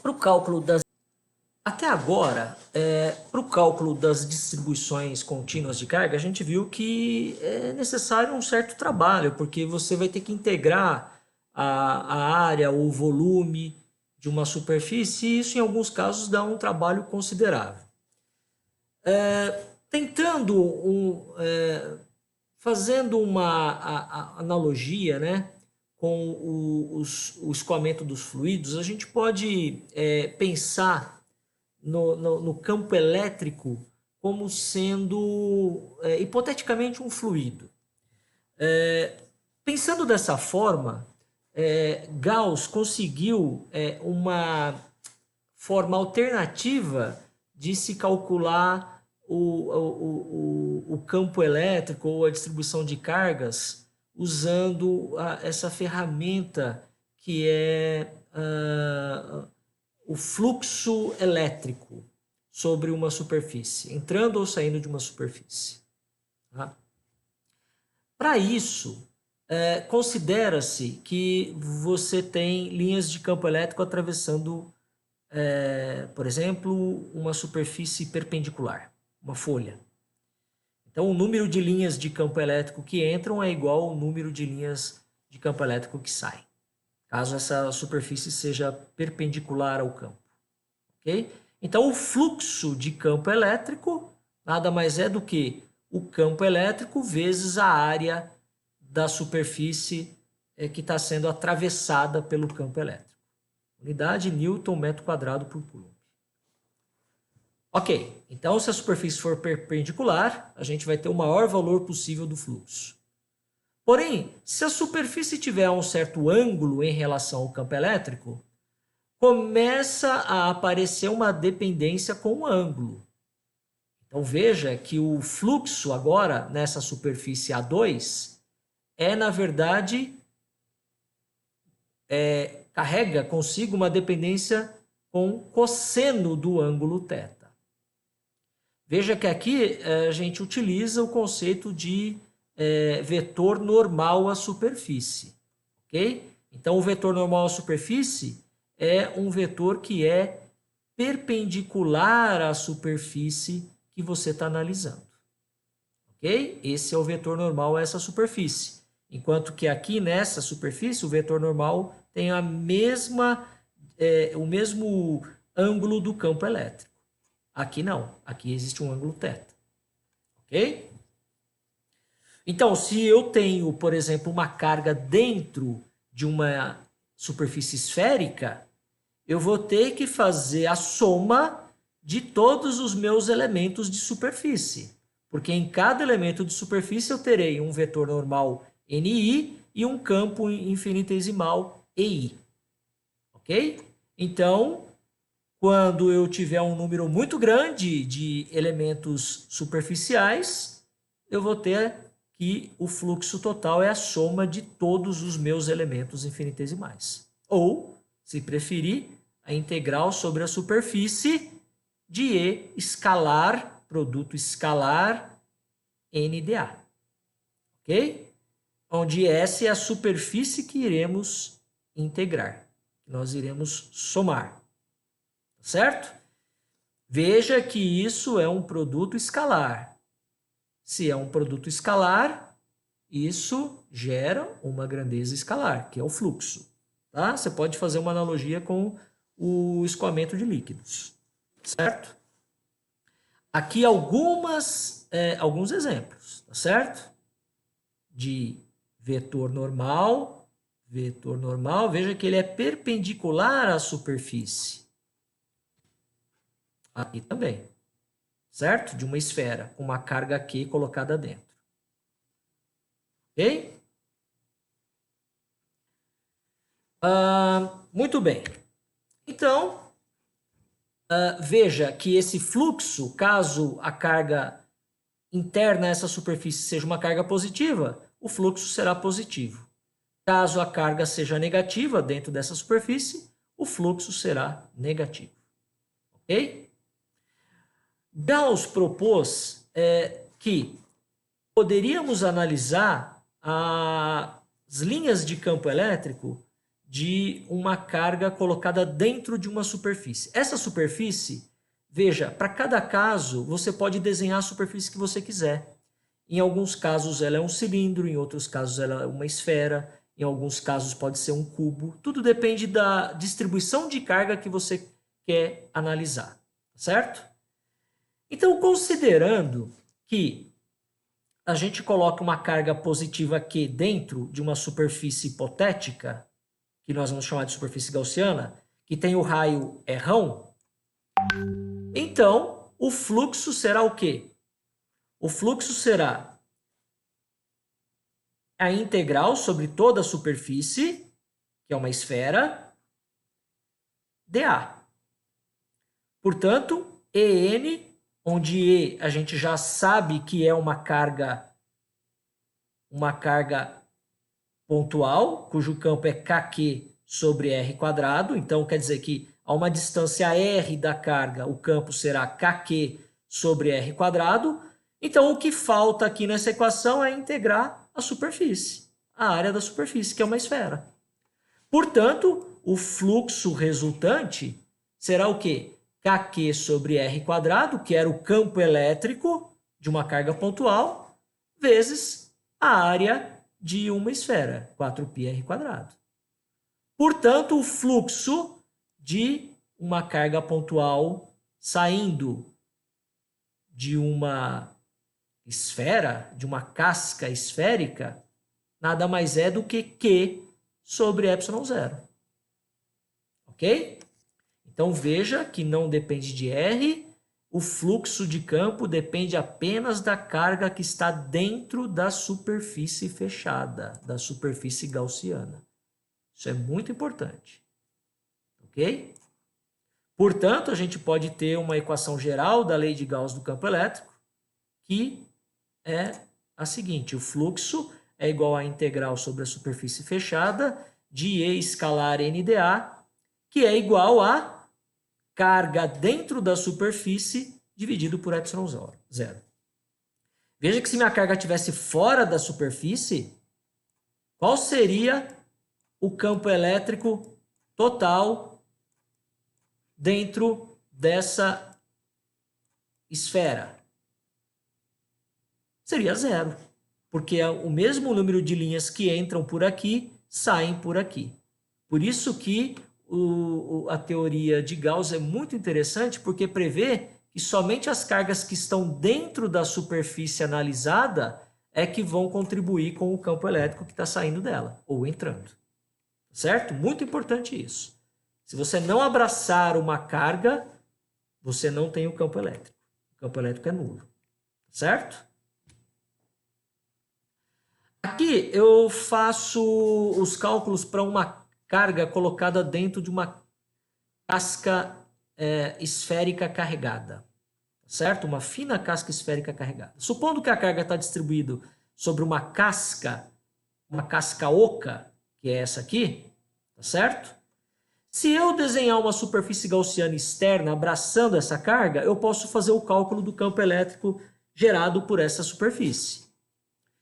Para o cálculo das... Até agora, para o cálculo das distribuições contínuas de carga, a gente viu que é necessário um certo trabalho, porque você vai ter que integrar a área ou o volume de uma superfície, e isso em alguns casos dá um trabalho considerável. Fazendo uma analogia, né, com o escoamento dos fluidos, a gente pode pensar no campo elétrico como sendo, hipoteticamente, um fluido. Pensando dessa forma, Gauss conseguiu uma forma alternativa de se calcular o campo elétrico ou a distribuição de cargas usando essa ferramenta que é o fluxo elétrico sobre uma superfície, entrando ou saindo de uma superfície. Tá? Para isso, considera-se que você tem linhas de campo elétrico atravessando, por exemplo, uma superfície perpendicular, uma folha. Então, o número de linhas de campo elétrico que entram é igual ao número de linhas de campo elétrico que saem, caso essa superfície seja perpendicular ao campo. Okay? Então, o fluxo de campo elétrico nada mais é do que o campo elétrico vezes a área da superfície que está sendo atravessada pelo campo elétrico. Unidade Newton metro quadrado por Coulomb. Ok, então se a superfície for perpendicular, a gente vai ter o maior valor possível do fluxo. Porém, se a superfície tiver um certo ângulo em relação ao campo elétrico, começa a aparecer uma dependência com o ângulo. Então veja que o fluxo agora nessa superfície A2 na verdade, carrega consigo uma dependência com cosseno do ângulo θ. Veja que aqui a gente utiliza o conceito de vetor normal à superfície. Ok? Então, o vetor normal à superfície é um vetor que é perpendicular à superfície que você está analisando. Ok? Esse é o vetor normal a essa superfície. Enquanto que aqui nessa superfície, o vetor normal tem o mesmo ângulo do campo elétrico. Aqui não, aqui existe um ângulo θ. Ok? Então, se eu tenho, por exemplo, uma carga dentro de uma superfície esférica, eu vou ter que fazer a soma de todos os meus elementos de superfície. Porque em cada elemento de superfície eu terei um vetor normal NI e um campo infinitesimal EI. Ok? Então, quando eu tiver um número muito grande de elementos superficiais, eu vou ter que o fluxo total é a soma de todos os meus elementos infinitesimais. Ou, se preferir, a integral sobre a superfície de E escalar, produto escalar, NdA. Ok? Onde essa é a superfície que iremos integrar, que nós iremos somar. Certo? Veja que isso é um produto escalar. Se é um produto escalar, isso gera uma grandeza escalar, que é o fluxo. Tá? Você pode fazer uma analogia com o escoamento de líquidos. Certo? Aqui alguns exemplos, tá certo? De vetor normal, veja que ele é perpendicular à superfície. Aqui também, certo? De uma esfera com uma carga Q colocada dentro. Ok? Muito bem. Então, veja que esse fluxo, caso a carga interna a essa superfície seja uma carga positiva, o fluxo será positivo. Caso a carga seja negativa dentro dessa superfície, o fluxo será negativo. Ok? Gauss propôs que poderíamos analisar as linhas de campo elétrico de uma carga colocada dentro de uma superfície. Essa superfície, veja, para cada caso, você pode desenhar a superfície que você quiser. Em alguns casos ela é um cilindro, em outros casos ela é uma esfera, em alguns casos pode ser um cubo. Tudo depende da distribuição de carga que você quer analisar, certo? Então, considerando que a gente coloca uma carga positiva Q dentro de uma superfície hipotética, que nós vamos chamar de superfície gaussiana, que tem o raio R1, então o fluxo será o quê? O fluxo será a integral sobre toda a superfície, que é uma esfera, dA. Portanto, EN, onde E a gente já sabe que é uma carga pontual, cujo campo é kq sobre r quadrado. Então, quer dizer que a uma distância r da carga, o campo será kq sobre r quadrado. Então, o que falta aqui nessa equação é integrar a superfície, a área da superfície, que é uma esfera. Portanto, o fluxo resultante será o quê? kq sobre r quadrado, que era o campo elétrico de uma carga pontual, vezes a área de uma esfera, 4πr quadrado. Portanto, o fluxo de uma carga pontual saindo de uma esfera, de uma casca esférica, nada mais é do que Q sobre ε0. Ok? Então, veja que não depende de R, o fluxo de campo depende apenas da carga que está dentro da superfície fechada, da superfície gaussiana. Isso é muito importante. Ok? Portanto, a gente pode ter uma equação geral da lei de Gauss do campo elétrico, que é a seguinte: o fluxo é igual à integral sobre a superfície fechada de E escalar NdA, que é igual a carga dentro da superfície dividido por ε0. Veja que se minha carga estivesse fora da superfície, qual seria o campo elétrico total dentro dessa esfera? Seria 0, porque é o mesmo número de linhas que entram por aqui saem por aqui. Por isso que a teoria de Gauss é muito interessante, porque prevê que somente as cargas que estão dentro da superfície analisada é que vão contribuir com o campo elétrico que está saindo dela, ou entrando. Certo? Muito importante isso. Se você não abraçar uma carga, você não tem o campo elétrico. O campo elétrico é nulo. Certo? Aqui eu faço os cálculos para uma carga colocada dentro de uma casca esférica carregada, certo? Uma fina casca esférica carregada. Supondo que a carga está distribuída sobre uma casca oca, que é essa aqui, tá certo? Se eu desenhar uma superfície gaussiana externa abraçando essa carga, eu posso fazer o cálculo do campo elétrico gerado por essa superfície.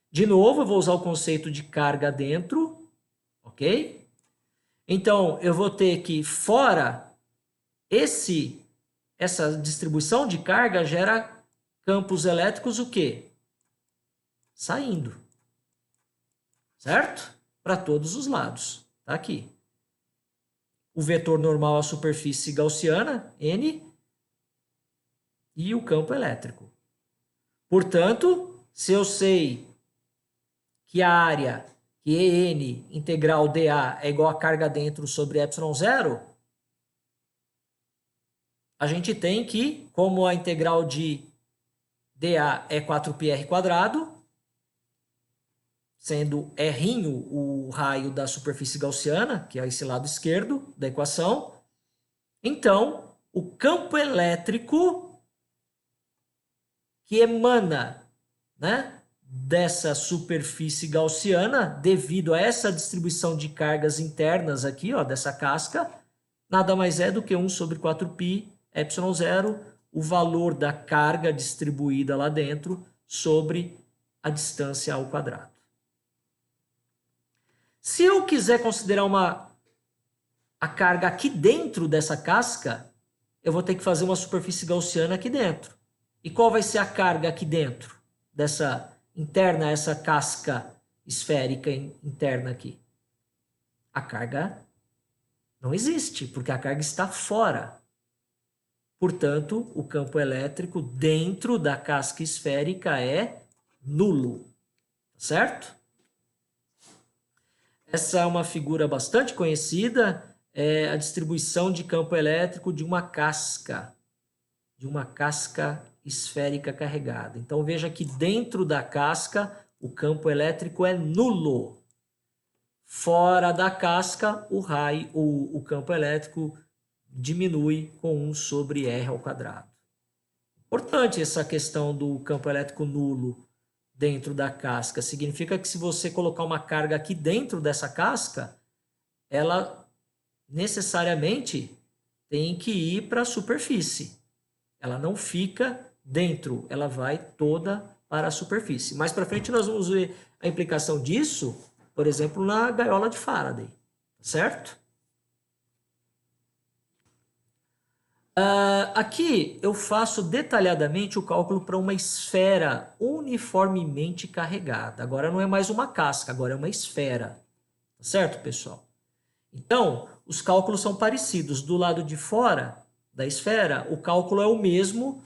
De novo, eu vou usar o conceito de carga dentro, ok? Então, eu vou ter que fora essa distribuição de carga gera campos elétricos o quê? Saindo. Certo? Para todos os lados. Tá aqui. O vetor normal à superfície gaussiana, N, e o campo elétrico. Portanto, se eu sei que a área, que EN integral dA é igual a carga dentro sobre ε0, a gente tem que, como a integral de dA é 4πr quadrado, sendo R o raio da superfície gaussiana, que é esse lado esquerdo da equação, então o campo elétrico que emana, né, dessa superfície gaussiana, devido a essa distribuição de cargas internas aqui, ó, dessa casca, nada mais é do que 1 sobre 4π ε0, o valor da carga distribuída lá dentro sobre a distância ao quadrado. Se eu quiser considerar uma a carga aqui dentro dessa casca, eu vou ter que fazer uma superfície gaussiana aqui dentro. E qual vai ser a carga aqui dentro dessa interna, essa casca esférica interna aqui? A carga não existe, porque a carga está fora. Portanto, o campo elétrico dentro da casca esférica é nulo, certo? Essa é uma figura bastante conhecida, é a distribuição de campo elétrico de uma casca esférica carregada. Então veja que dentro da casca o campo elétrico é nulo. Fora da casca o campo elétrico diminui com 1 sobre R ao quadrado. Importante essa questão do campo elétrico nulo dentro da casca. Significa que se você colocar uma carga aqui dentro dessa casca, ela necessariamente tem que ir para a superfície. Ela não fica dentro, ela vai toda para a superfície. Mais para frente nós vamos ver a implicação disso, por exemplo, na gaiola de Faraday, certo? Aqui eu faço detalhadamente o cálculo para uma esfera uniformemente carregada. Agora não é mais uma casca, agora é uma esfera. Certo, pessoal? Então, os cálculos são parecidos. Do lado de fora da esfera, o cálculo é o mesmo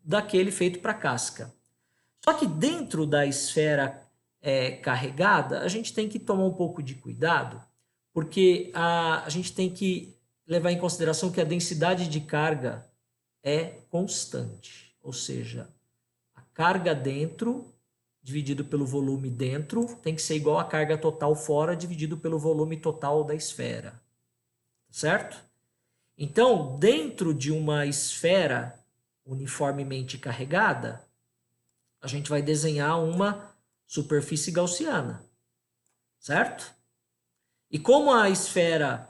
daquele feito para a casca. Só que dentro da esfera carregada, a gente tem que tomar um pouco de cuidado, porque a gente tem que levar em consideração que a densidade de carga é constante, ou seja, a carga dentro dividido pelo volume dentro tem que ser igual à carga total fora dividido pelo volume total da esfera, certo? Então, dentro de uma esfera uniformemente carregada, a gente vai desenhar uma superfície gaussiana, certo? E como a esfera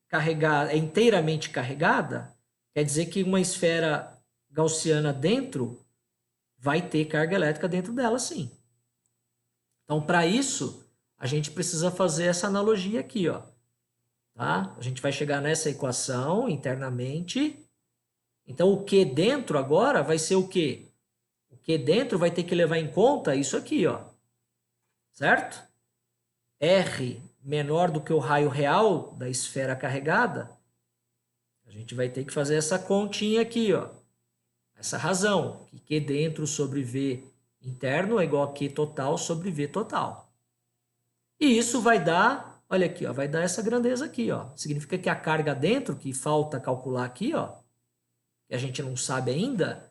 carregada, é inteiramente carregada, quer dizer que uma esfera gaussiana dentro vai ter carga elétrica dentro dela, sim. Então, para isso, a gente precisa fazer essa analogia aqui, ó. Tá? A gente vai chegar nessa equação internamente. Então, o Q dentro agora vai ser o quê? O Q dentro vai ter que levar em conta isso aqui, ó. Certo? R menor do que o raio real da esfera carregada, a gente vai ter que fazer essa continha aqui, ó. Essa razão, que Q dentro sobre V interno é igual a Q total sobre V total. E isso vai dar, olha aqui, ó, vai dar essa grandeza aqui, ó. Significa que a carga dentro, que falta calcular aqui, ó, que a gente não sabe ainda,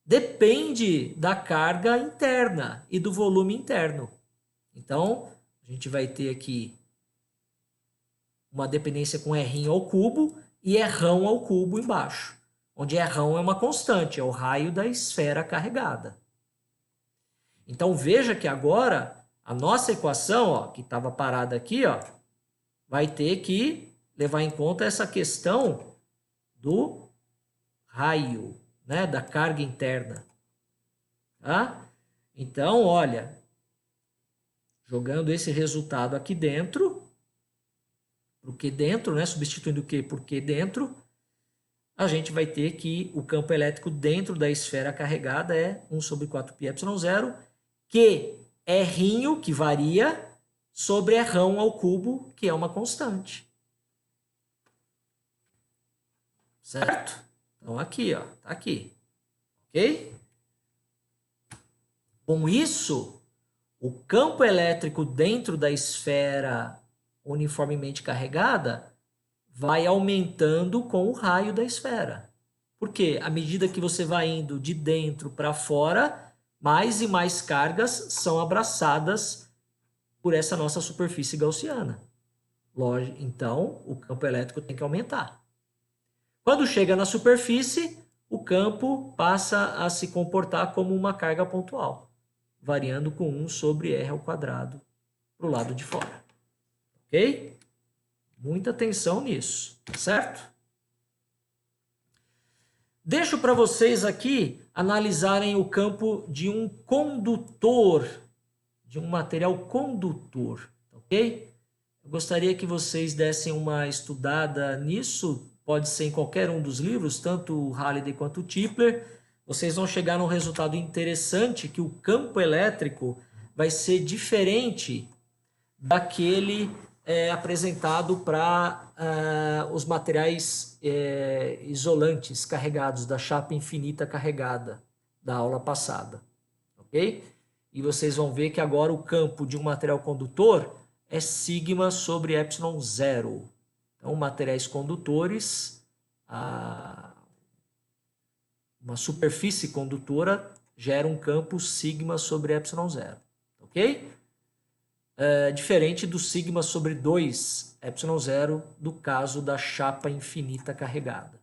depende da carga interna e do volume interno. Então, a gente vai ter aqui uma dependência com R ao cubo e R ao cubo embaixo, onde R é uma constante, é o raio da esfera carregada. Então veja que agora a nossa equação, ó, que estava parada aqui, ó, vai ter que levar em conta essa questão do raio, né, da carga interna. Tá? Então, olha, jogando esse resultado aqui dentro, o Q dentro, né, substituindo o Q por Q dentro, a gente vai ter que o campo elétrico dentro da esfera carregada é 1 sobre 4πε0, que é R, que varia, sobre R ao cubo, que é uma constante. Certo? Então, aqui, ó, tá aqui. Ok? Com isso, o campo elétrico dentro da esfera uniformemente carregada vai aumentando com o raio da esfera. Porque à medida que você vai indo de dentro para fora, mais e mais cargas são abraçadas por essa nossa superfície gaussiana. Então, o campo elétrico tem que aumentar. Quando chega na superfície, o campo passa a se comportar como uma carga pontual, variando com 1 sobre R ao quadrado para o lado de fora. Ok? Muita atenção nisso, certo? Deixo para vocês aqui analisarem o campo de um condutor, de um material condutor, ok? Eu gostaria que vocês dessem uma estudada nisso, pode ser em qualquer um dos livros, tanto o Halliday quanto o Tipler. Vocês vão chegar num resultado interessante que o campo elétrico vai ser diferente daquele apresentado para os materiais isolantes carregados, da chapa infinita carregada da aula passada, ok? E vocês vão ver que agora o campo de um material condutor é sigma sobre epsilon zero. Então, materiais condutores, uma superfície condutora gera um campo sigma sobre epsilon zero, ok? Diferente do sigma sobre 2 epsilon zero do caso da chapa infinita carregada.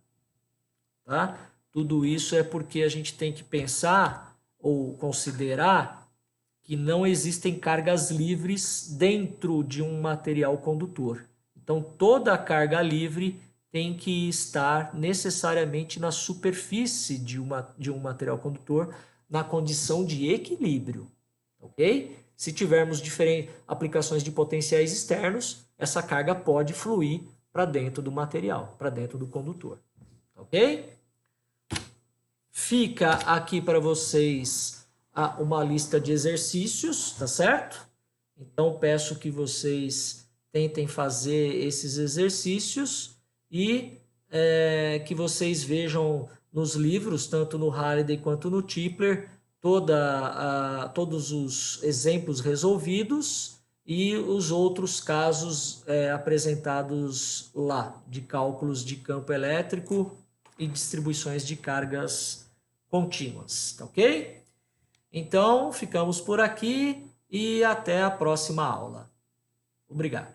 Tá? Tudo isso é porque a gente tem que pensar ou considerar que não existem cargas livres dentro de um material condutor. Então, toda a carga livre tem que estar necessariamente na superfície de um material condutor na condição de equilíbrio, ok? Se tivermos diferentes aplicações de potenciais externos, essa carga pode fluir para dentro do material, para dentro do condutor, ok? Fica aqui para vocês uma lista de exercícios, tá certo? Então, peço que vocês tentem fazer esses exercícios e que vocês vejam nos livros, tanto no Halliday quanto no Tipler, todos os exemplos resolvidos e os outros casos apresentados lá, de cálculos de campo elétrico e distribuições de cargas contínuas, tá ok? Então, ficamos por aqui e até a próxima aula. Obrigado.